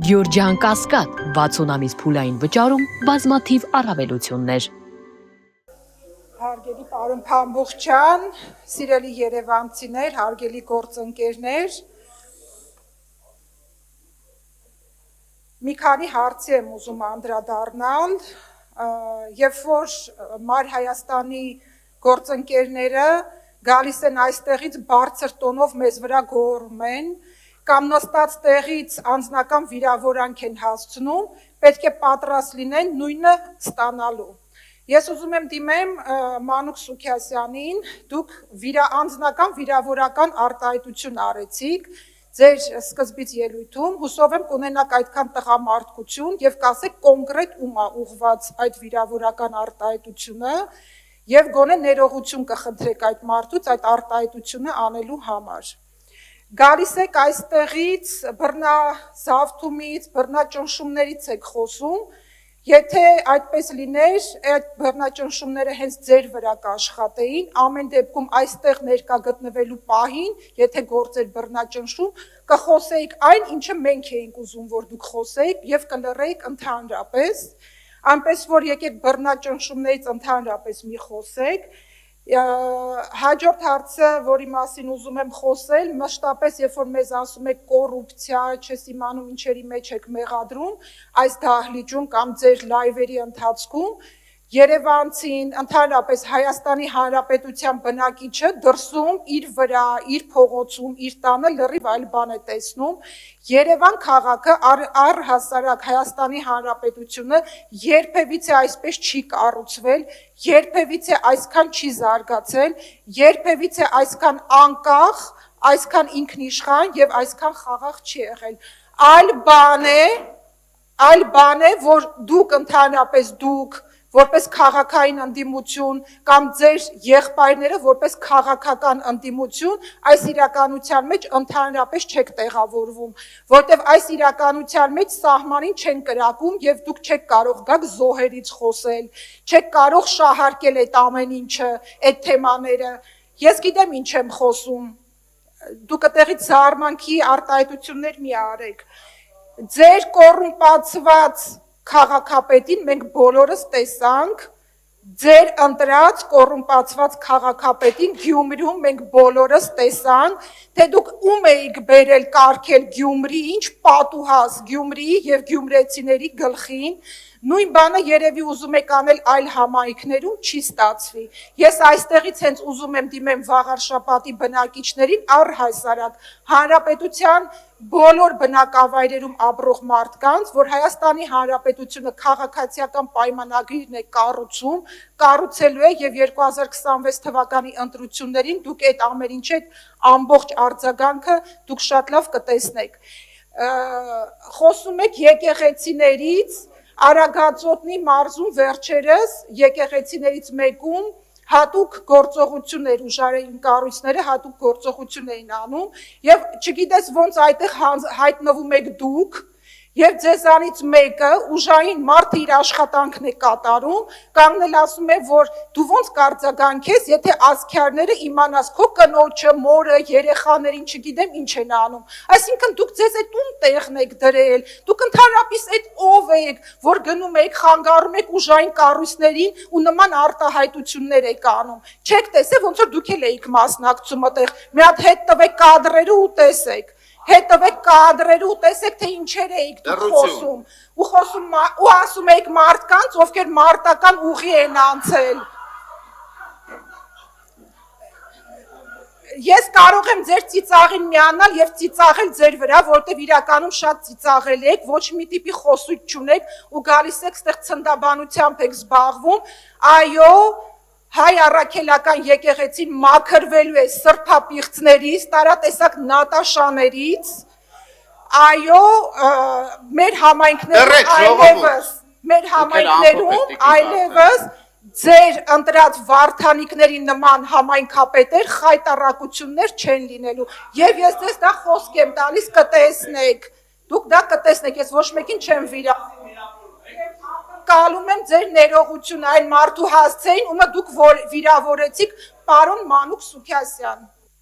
Գյորջյան Կասկադ 60 ամիս փուլային վճարում բազմաթիվ առավելություններ։ Հարգելի պարոն Փամբուխչյան, սիրելի երևանցիներ, հարգելի գործընկերներ, մի քանի հարցի եմ ուզում անդրադառնալ, երբ որ Մայր Հայաստանի գործընկերները գալիս են այստեղից բարձր տոնով մեզ վրա գոռում են, կամ նստած տեղից անձնական վիրավորանք են հասցնում, պետք է պատրաստ լինեն նույնը ստանալու։ Ես ուզում եմ դիմեմ Մանուկ Սուքիասյանին, դուք անձնական վիրավորական արտահայտություն արեցիք ձեր սկզբից ելույթում, հուսով եմ կունենաք այդքան տղամարդկություն եւ կասեք կոնկրետ ում է ուղղված այդ վիրավորական արտահայտությունը եւ գոնե ներողություն կխնդրեք այդ մարդուց այդ արտահայտությունը անելու համար։ Գալիս եք այստեղից բռնազավթումից, բռնաճնշումներից եք խոսում, եթե այդպես լիներ, այդ բռնաճնշումները հենց ձեր վրա կաշխատեին, ամեն դեպքում այստեղ ներկա գտնվելու պահին, եթե գործեր բռնաճնշում, կխոսեիք այն, ինչը մենք էինք ուզում, որ դուք խոսեիք եւ կլռեիք ընդհանրապես, այնպես որ եկեք բռնաճնշումներից ընդհանրապես մի խոսեք։ Հաջորդ հարցը, որի մասին ուզում եմ խոսել, մշտապես երբ որ մեզ ասում եք կոռուպցիա, չես իմանում ինչերի մեջ եք մեղադրում, այս դահլիճում կամ ձեր լայվերի ընթացքում Երևանցին, ընդհանրապես Հայաստանի Հանրապետության բնակիչը դրսում իր վրա, իր փողոցում, իր տանը լրիվ այլ բան է տեսնում։ Երևան քաղաքը առհասարակ Հայաստանի Հանրապետությունը երբևիցե այսպես չի կառուցվել, երբևիցե այսքան չի զարգացել, երբևիցե այսքան անկախ, այսքան ինքնիշխան եւ այսքան խաղաղ չի եղել։ Այլ բան է, որ դուք ընդհանրապես որպես քաղաքային ընդդիմություն կամ ձեր եղբայրները որպես քաղաքական ընդդիմություն այս իրականության մեջ ընդհանրապես չեք տեղավորվում, որտեղ այս իրականության մեջ սահմանին չեն կրակում եւ դուք չեք կարող գաք զոհերից խոսել, չեք կարող շահարկել այդ ամեն ինչը, այդ թեմաները։ Ես գիտեմ ինչ եմ խոսում, դուք այդտեղից զարմանքի արտահայտություններ մի արեք։ Ձեր կոռումպացված քաղաքապետին մենք բոլորս տեսանք, ձեր ընտրած կոռումպացված քաղաքապետին Գյումրիում մենք բոլորս տեսանք, թե դուք ում էիք բերել կարգել Գյումրի, ինչ պատուհաս Գյումրիի եւ գյումրեցիների գլխին, նույն բանը երևի ուզում եք անել այլ համայնքներում, չի ստացվի։ Ես այստեղից հենց ուզում եմ դիմեմ Վաղարշապատի բնակիչներին առհասարակ հանրապետության բոլոր բնակավայրերում ապրող մարդկանց, որ Հայաստանի Հանրապետությունը քաղաքացիական պայմանագրիրն է կառուցում, կառուցելու է եւ 2026 թվականի ընտրություններին դուք այդ ամեն ինչի ամբողջ արձագանքը դուք շատ լավ կտեսնեք։ Խոսում եք եկեղեցիներից, Արագածոտնի մարզում վերջերս եկեղեցիներից մեկում հատուկ գործողություններ ուժարային կառույցները հատուկ գործողություն էին անում եւ չգիտես ոնց այդտեղ հայտնվում եք դուք եւ ձեզանից մեկը ուժային մարդը իր աշխատանքն է կատարում, կանգնել ասում է, որ դու ոնց կարձագանքես, եթե ազգյարները իմանաս քո կնոջը, մորը, երեխաներին, չգիտեմ ինչ են անում։ Այսինքն դուք ձեզ այդ ում տեղն եք դրել, դուք ընդհանրապես այդ ով եք, որ գնում եք, խանգարում եք ուժային կառույցներին ու նման արտահայտություններ եք անում։ Չեք տեսել, ոնց որ դուք էլ էիք մասնակցում այդտեղ։ Մի հատ հետ տվեք կադրերը ու տեսեք։ Հետևեք կադրերը ու տեսեք, թե ինչեր էիք դուք խոսում, ու ասում էիք մարդկանց, ովքեր մարտական ուղի են անցել։ Ես կարող եմ ձեր ծիծաղին միանալ եւ ծիծաղել ձեր վրա, որտեւ իրականում շատ ծիծաղել եք, ոչ մի տիպի խոսույթ չունեք ու գալիս եք ստեղ ցնդաբանությամբ եք զբաղվում, այո, հայ առաքելական եկեղեցին մաքրվելու է սրբապիղծներից, տարատեսակ նատաշաներից, այո, մեր համայնքներում այլևս ձեր ընտրած վարդանիկների նման համայնքապետեր խայտառակություններ չեն լինելու, եւ ես ձեզ դա խոսք եմ տալիս կտեսնեք, դուք դա կտեսնեք, ես ոչ մեկին չեմ կալում եմ ձեր ներողությունը այն մարդու հասցեին, ումը դուք վիրավորեցիք պարոն Մանուկ Սուքիասյան։